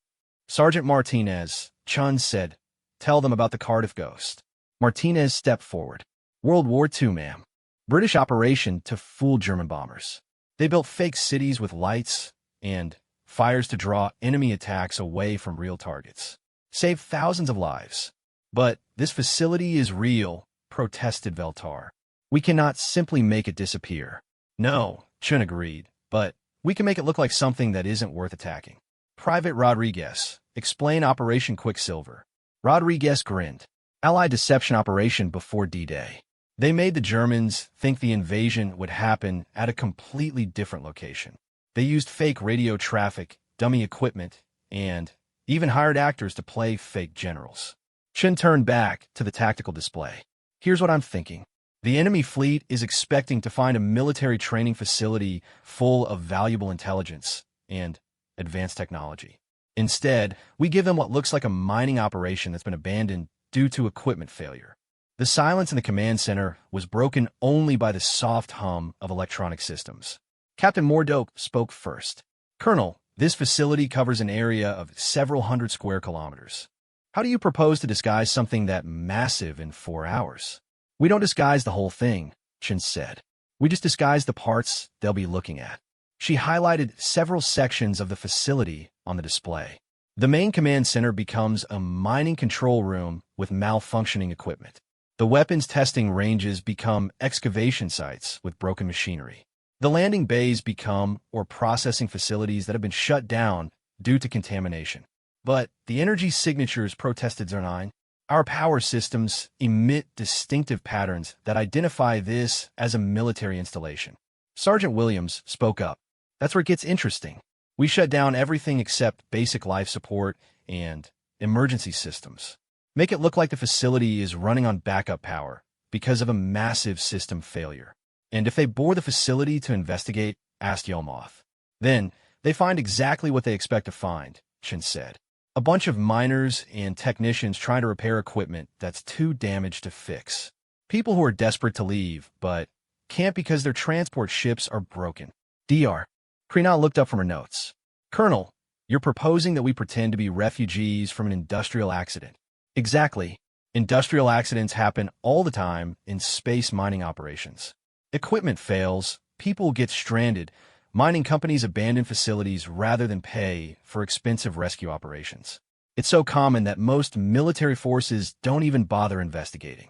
Speaker 1: Sergeant Martinez, Chun said, tell them about the Cardiff Ghost. Martinez stepped forward. World War II, ma'am. British operation to fool German bombers. They built fake cities with lights and fires to draw enemy attacks away from real targets. Saved thousands of lives. But this facility is real, protested Veltar. We cannot simply make it disappear. No, Chun agreed, but we can make it look like something that isn't worth attacking. Private Rodriguez, explain Operation Quicksilver. Rodriguez grinned. Allied deception operation before D-Day. They made the Germans think the invasion would happen at a completely different location. They used fake radio traffic, dummy equipment, and even hired actors to play fake generals. Chun turned back to the tactical display. Here's what I'm thinking. The enemy fleet is expecting to find a military training facility full of valuable intelligence and advanced technology. Instead, we give them what looks like a mining operation that's been abandoned due to equipment failure. The silence in the command center was broken only by the soft hum of electronic systems. Captain Mordoke spoke first. Colonel, this facility covers an area of several hundred square kilometers. How do you propose to disguise something that massive in 4 hours? We don't disguise the whole thing, Chun said. We just disguise the parts they'll be looking at. She highlighted several sections of the facility on the display. The main command center becomes a mining control room with malfunctioning equipment. The weapons testing ranges become excavation sites with broken machinery. The landing bays become processing facilities that have been shut down due to contamination. But the energy signatures, protested Zernine. Our power systems emit distinctive patterns that identify this as a military installation. Sergeant Williams spoke up. That's where it gets interesting. We shut down everything except basic life support and emergency systems. Make it look like the facility is running on backup power because of a massive system failure. And if they bore the facility to investigate, asked Yelmoth. Then, they find exactly what they expect to find, Chen said. A bunch of miners and technicians trying to repair equipment that's too damaged to fix. People who are desperate to leave, but can't because their transport ships are broken. Dr. Krina looked up from her notes. Colonel, you're proposing that we pretend to be refugees from an industrial accident. Exactly. Industrial accidents happen all the time in space mining operations. Equipment fails, people get stranded, mining companies abandon facilities rather than pay for expensive rescue operations. It's so common that most military forces don't even bother investigating.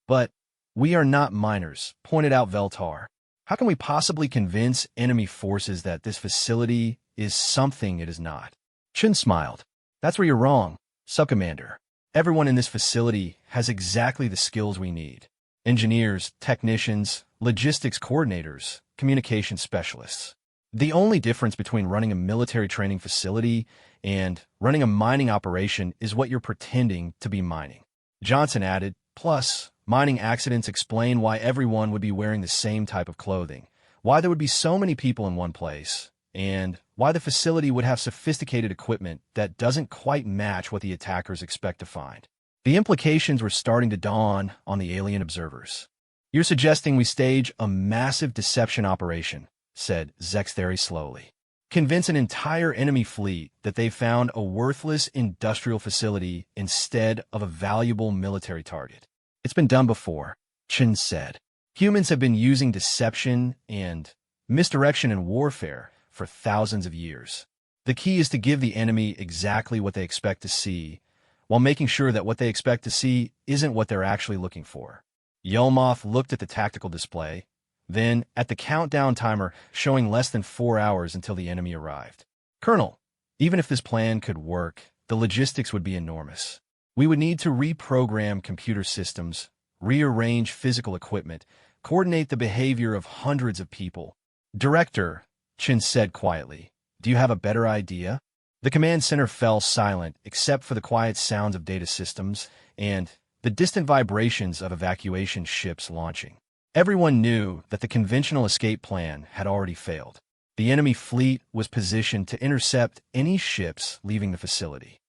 Speaker 1: But we are not miners, pointed out Veltar. How can we possibly convince enemy forces that this facility is something it is not? Chen smiled. That's where you're wrong, Subcommander. Everyone in this facility has exactly the skills we need. Engineers, technicians, logistics coordinators, communication specialists. The only difference between running a military training facility and running a mining operation is what you're pretending to be mining. Johnson added, plus, mining accidents explain why everyone would be wearing the same type of clothing, why there would be so many people in one place, and why the facility would have sophisticated equipment that doesn't quite match what the attackers expect to find. The implications were starting to dawn on the alien observers. You're suggesting we stage a massive deception operation, said Zextheri slowly. Convince an entire enemy fleet that they found a worthless industrial facility instead of a valuable military target. It's been done before, Chen said. Humans have been using deception and misdirection in warfare for thousands of years. The key is to give the enemy exactly what they expect to see, while making sure that what they expect to see isn't what they're actually looking for. Yelmoth looked at the tactical display, then at the countdown timer showing less than 4 hours until the enemy arrived. Colonel, even if this plan could work, the logistics would be enormous. We would need to reprogram computer systems, rearrange physical equipment, coordinate the behavior of hundreds of people. Director, Chen said quietly, do you have a better idea? The command center fell silent except for the quiet sounds of data systems and the distant vibrations of evacuation ships launching. Everyone knew that the conventional escape plan had already failed. The enemy fleet was positioned to intercept any ships leaving the facility.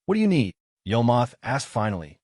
Speaker 1: What do you need? Yelmoth asked finally.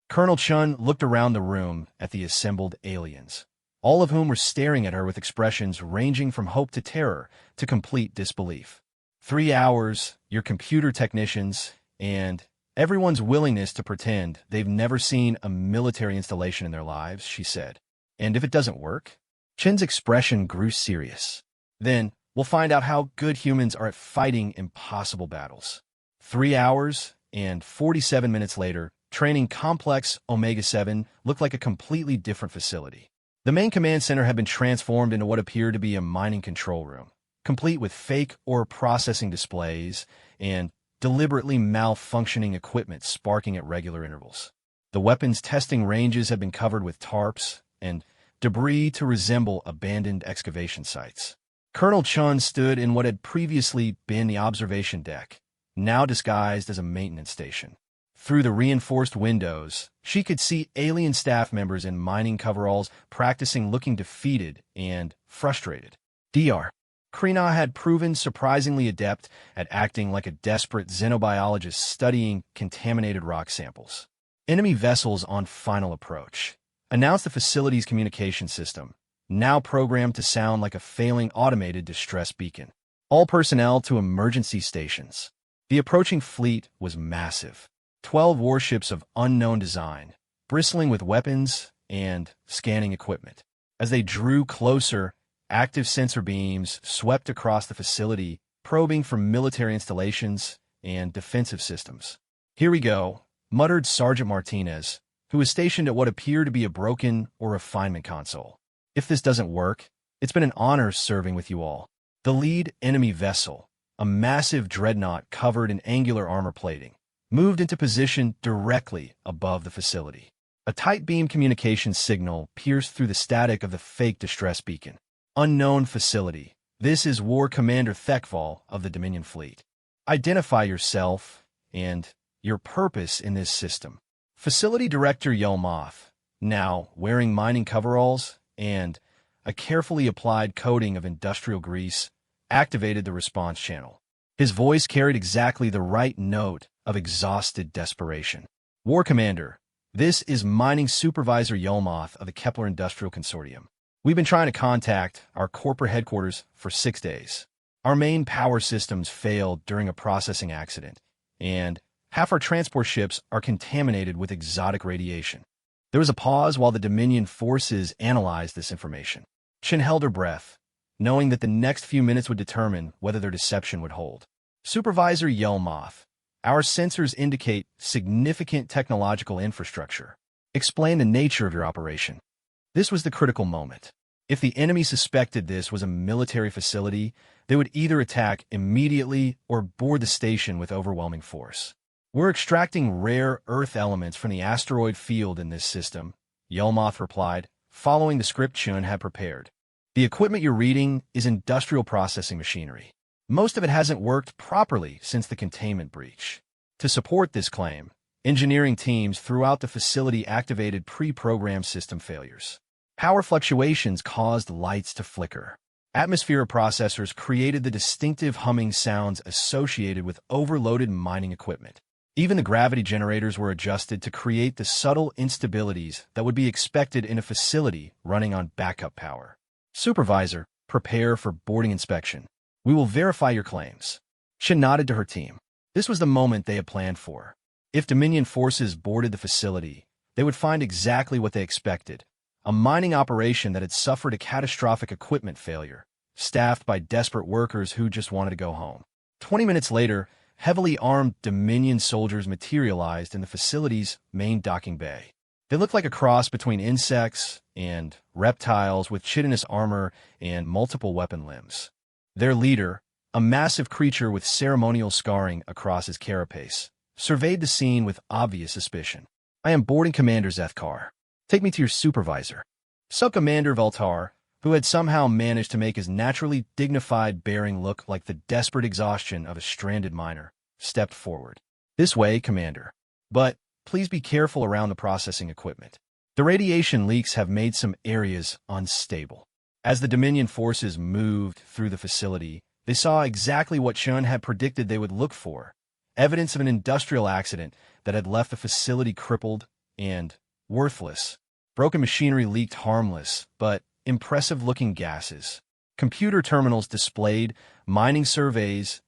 Speaker 1: Colonel Chun looked around the room at the assembled aliens, all of whom were staring at her with expressions ranging from hope to terror to complete disbelief. 3 hours, your computer technicians, and everyone's willingness to pretend they've never seen a military installation in their lives, she said. And if it doesn't work? Chen's expression grew serious. Then we'll find out how good humans are at fighting impossible battles. 3 hours and 47 minutes later, training Complex Omega-7 looked like a completely different facility. The main command center had been transformed into what appeared to be a mining control room, complete with fake ore processing displays and deliberately malfunctioning equipment sparking at regular intervals. The weapons testing ranges had been covered with tarps and debris to resemble abandoned excavation sites. Colonel Chun stood in what had previously been the observation deck, now disguised as a maintenance station. Through the reinforced windows, she could see alien staff members in mining coveralls practicing looking defeated and frustrated. Dr. Krina had proven surprisingly adept at acting like a desperate xenobiologist studying contaminated rock samples. Enemy vessels on final approach. Announced the facility's communication system, now programmed to sound like a failing automated distress beacon. All personnel to emergency stations. The approaching fleet was massive. 12 warships of unknown design, bristling with weapons and scanning equipment. As they drew closer, active sensor beams swept across the facility, probing for military installations and defensive systems. Here we go, muttered Sergeant Martinez, who was stationed at what appeared to be a broken or refinement console. If this doesn't work, it's been an honor serving with you all. The lead enemy vessel, a massive dreadnought covered in angular armor plating, moved into position directly above the facility. A tight beam communication signal pierced through the static of the fake distress beacon. Unknown facility. This is War Commander Thekval of the Dominion Fleet. Identify yourself and your purpose in this system. Facility Director Yelmoth, now wearing mining coveralls and a carefully applied coating of industrial grease, activated the response channel. His voice carried exactly the right note of exhausted desperation. War Commander, this is Mining Supervisor Yelmoth of the Kepler Industrial Consortium. We've been trying to contact our corporate headquarters for 6 days. Our main power systems failed during a processing accident, and half our transport ships are contaminated with exotic radiation. There was a pause while the Dominion forces analyzed this information. Shin held her breath, knowing that the next few minutes would determine whether their deception would hold. Supervisor Yelmoth, our sensors indicate significant technological infrastructure. Explain the nature of your operation. This was the critical moment. If the enemy suspected this was a military facility, they would either attack immediately or board the station with overwhelming force. We're extracting rare Earth elements from the asteroid field in this system, Yelmoth replied, following the script Chun had prepared. The equipment you're reading is industrial processing machinery. Most of it hasn't worked properly since the containment breach. To support this claim, engineering teams throughout the facility activated pre-programmed system failures. Power fluctuations caused lights to flicker. Atmosphere processors created the distinctive humming sounds associated with overloaded mining equipment. Even the gravity generators were adjusted to create the subtle instabilities that would be expected in a facility running on backup power. Supervisor, prepare for boarding inspection. We will verify your claims. She nodded to her team. This was the moment they had planned for. If Dominion forces boarded the facility, they would find exactly what they expected. A mining operation that had suffered a catastrophic equipment failure, staffed by desperate workers who just wanted to go home. 20 minutes later, heavily armed Dominion soldiers materialized in the facility's main docking bay. They looked like a cross between insects and reptiles with chitinous armor and multiple weapon limbs. Their leader, a massive creature with ceremonial scarring across his carapace, surveyed the scene with obvious suspicion. I am boarding Commander Zethkar. Take me to your supervisor. Sub-Commander Veltar, who had somehow managed to make his naturally dignified bearing look like the desperate exhaustion of a stranded miner, stepped forward. This way, Commander. But please be careful around the processing equipment. The radiation leaks have made some areas unstable. As the Dominion forces moved through the facility, they saw exactly what Shun had predicted they would look for. Evidence of an industrial accident that had left the facility crippled and worthless. Broken machinery leaked harmless, but impressive-looking gases. Computer terminals displayed mining surveys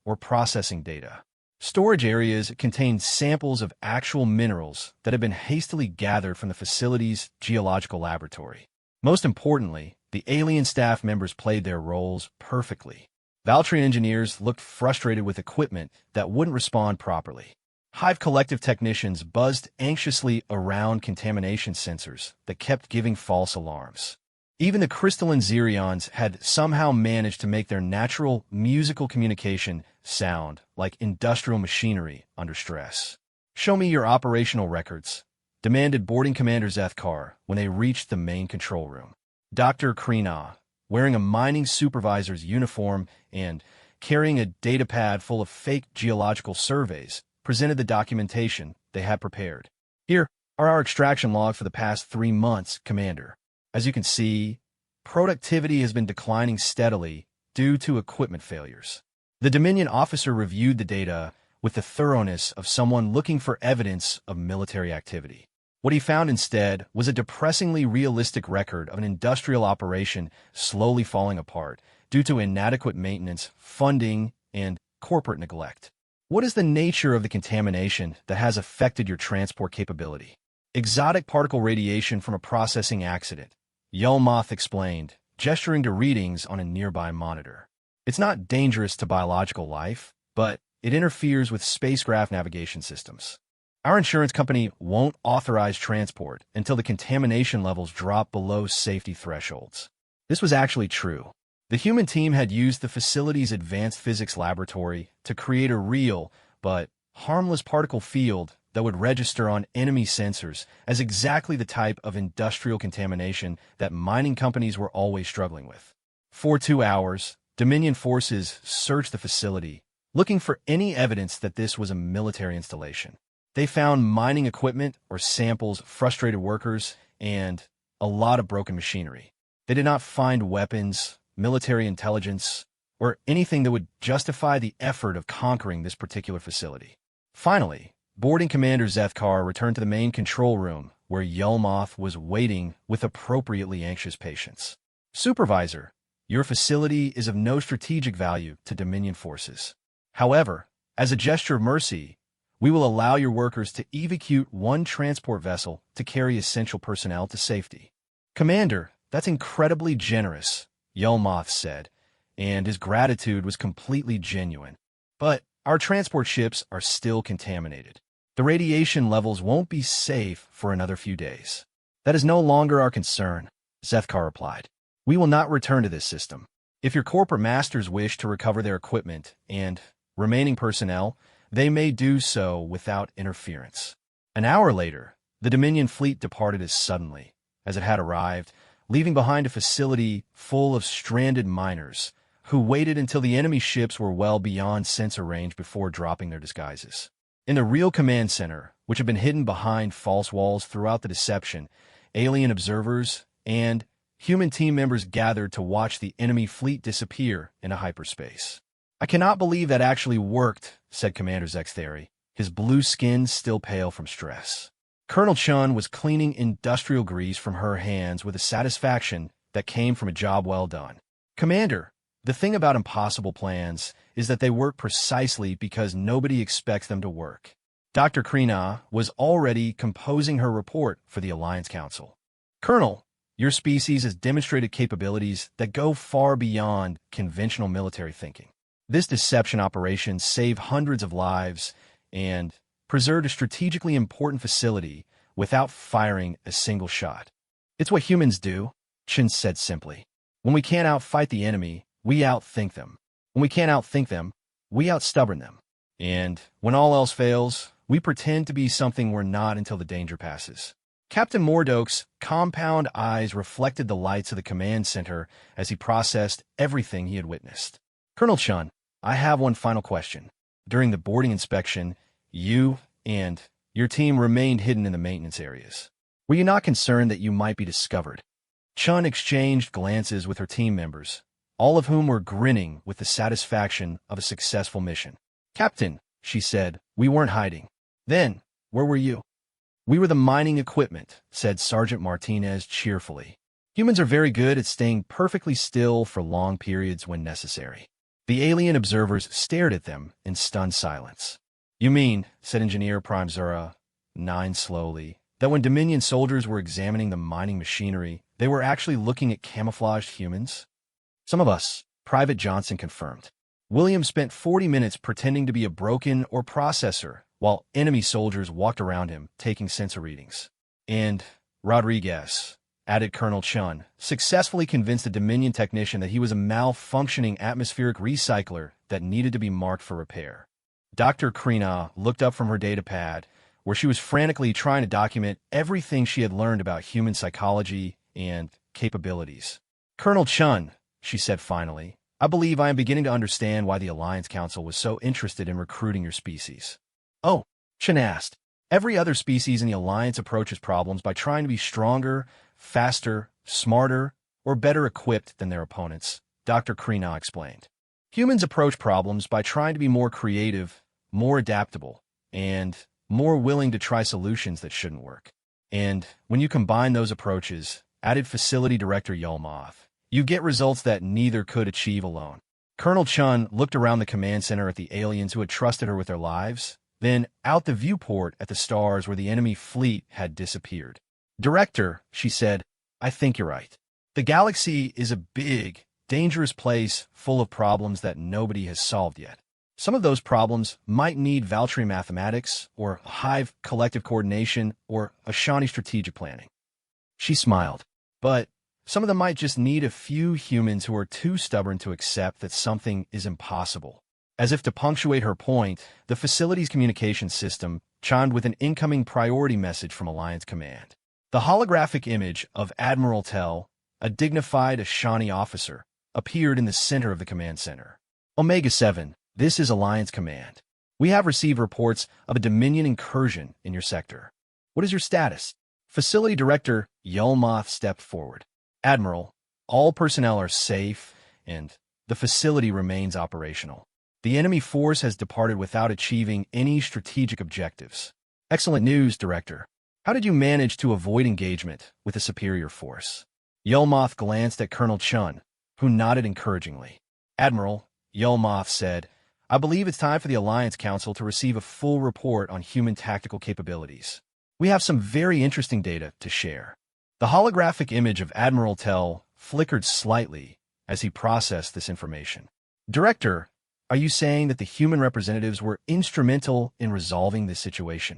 Speaker 1: or processing data. Storage areas contained samples of actual minerals that had been hastily gathered from the facility's geological laboratory. Most importantly, the alien staff members played their roles perfectly. Valtrian engineers looked frustrated with equipment that wouldn't respond properly. Hive Collective technicians buzzed anxiously around contamination sensors that kept giving false alarms. Even the crystalline Xerions had somehow managed to make their natural musical communication sound like industrial machinery under stress. Show me your operational records, demanded boarding Commander Zethkar when they reached the main control room. Dr. Krina, wearing a mining supervisor's uniform and carrying a datapad full of fake geological surveys, presented the documentation they had prepared. Here are our extraction logs for the past 3 months, Commander. As you can see, productivity has been declining steadily due to equipment failures. The Dominion officer reviewed the data with the thoroughness of someone looking for evidence of military activity. What he found instead was a depressingly realistic record of an industrial operation slowly falling apart due to inadequate maintenance, funding, and corporate neglect. What is the nature of the contamination that has affected your transport capability? Exotic particle radiation from a processing accident, Yelmoth explained, gesturing to readings on a nearby monitor. It's not dangerous to biological life, but it interferes with spacecraft navigation systems. Our insurance company won't authorize transport until the contamination levels drop below safety thresholds. This was actually true. The human team had used the facility's advanced physics laboratory to create a real, but harmless particle field that would register on enemy sensors as exactly the type of industrial contamination that mining companies were always struggling with. For 2 hours, Dominion forces searched the facility, looking for any evidence that this was a military installation. They found mining equipment or samples, frustrated workers, and a lot of broken machinery. They did not find weapons, military intelligence, or anything that would justify the effort of conquering this particular facility. Finally, boarding Commander Zethkar returned to the main control room, where Yelmoth was waiting with appropriately anxious patience. Supervisor, your facility is of no strategic value to Dominion forces. However, as a gesture of mercy, we will allow your workers to evacute one transport vessel to carry essential personnel to safety. Commander, that's incredibly generous, Yelmoth said, and his gratitude was completely genuine. But our transport ships are still contaminated. The radiation levels won't be safe for another few days. That is no longer our concern, Zethkar replied. We will not return to this system. If your corporate masters wish to recover their equipment and remaining personnel, they may do so without interference. An hour later, the Dominion fleet departed as suddenly as it had arrived, leaving behind a facility full of stranded miners who waited until the enemy ships were well beyond sensor range before dropping their disguises. In the real command center, which had been hidden behind false walls throughout the deception, alien observers and human team members gathered to watch the enemy fleet disappear into hyperspace. I cannot believe that actually worked, said Commander Zextheri, his blue skin still pale from stress. Colonel Chun was cleaning industrial grease from her hands with a satisfaction that came from a job well done. Commander, the thing about impossible plans is that they work precisely because nobody expects them to work. Dr. Krina was already composing her report for the Alliance Council. Colonel, your species has demonstrated capabilities that go far beyond conventional military thinking. This deception operation saved hundreds of lives and preserved a strategically important facility without firing a single shot. It's what humans do, Chin said simply. When we can't outfight the enemy, we outthink them. When we can't outthink them, we outstubborn them. And when all else fails, we pretend to be something we're not until the danger passes. Captain Mordoke's compound eyes reflected the lights of the command center as he processed everything he had witnessed. Colonel Chun, I have one final question. During the boarding inspection, you and your team remained hidden in the maintenance areas. Were you not concerned that you might be discovered? Chun exchanged glances with her team members, all of whom were grinning with the satisfaction of a successful mission. Captain, she said, we weren't hiding. Then, where were you? We were the mining equipment, said Sergeant Martinez cheerfully. Humans are very good at staying perfectly still for long periods when necessary. The alien observers stared at them in stunned silence. You mean, said Engineer Prime Zura, 9 slowly, that when Dominion soldiers were examining the mining machinery, they were actually looking at camouflaged humans? Some of us, Private Johnson confirmed. William spent 40 minutes pretending to be a broken or processor, while enemy soldiers walked around him, taking sensor readings. And Rodriguez, added Colonel Chun, successfully convinced a Dominion technician that he was a malfunctioning atmospheric recycler that needed to be marked for repair. Dr. Krina looked up from her datapad, where she was frantically trying to document everything she had learned about human psychology and capabilities. Colonel Chun, she said finally, I believe I am beginning to understand why the Alliance Council was so interested in recruiting your species. Oh, Chun asked. Every other species in the Alliance approaches problems by trying to be stronger, faster, smarter, or better equipped than their opponents, Dr. Krina explained. Humans approach problems by trying to be more creative, more adaptable, and more willing to try solutions that shouldn't work. And when you combine those approaches, added Facility Director Yelmoth, you get results that neither could achieve alone. Colonel Chun looked around the command center at the aliens who had trusted her with their lives, then out the viewport at the stars where the enemy fleet had disappeared. Director, she said, I think you're right. The galaxy is a big, dangerous place full of problems that nobody has solved yet. Some of those problems might need Valtteri mathematics, or Hive collective coordination, or Ashani strategic planning. She smiled. But some of them might just need a few humans who are too stubborn to accept that something is impossible. As if to punctuate her point, the facility's communication system chimed with an incoming priority message from Alliance Command. The holographic image of Admiral Tell, a dignified Ashani officer, appeared in the center of the command center. Omega-7, this is Alliance Command. We have received reports of a Dominion incursion in your sector. What is your status? Facility Director Yelmoth stepped forward. Admiral, all personnel are safe, and the facility remains operational. The enemy force has departed without achieving any strategic objectives. Excellent news, Director. How did you manage to avoid engagement with a superior force? Yelmoth glanced at Colonel Chun, who nodded encouragingly. Admiral, Yelmoth said, I believe it's time for the Alliance Council to receive a full report on human tactical capabilities. We have some very interesting data to share. The holographic image of Admiral Tell flickered slightly as he processed this information. Director, are you saying that the human representatives were instrumental in resolving this situation?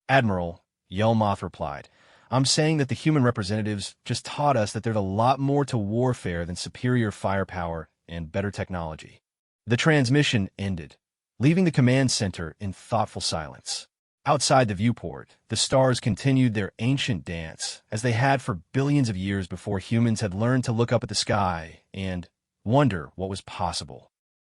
Speaker 1: Admiral, Yelmoth replied, I'm saying that the human representatives just taught us that there's a lot more to warfare than superior firepower and better technology. The transmission ended, leaving the command center in thoughtful silence. Outside the viewport, the stars continued their ancient dance, as they had for billions of years before humans had learned to look up at the sky and wonder what was possible.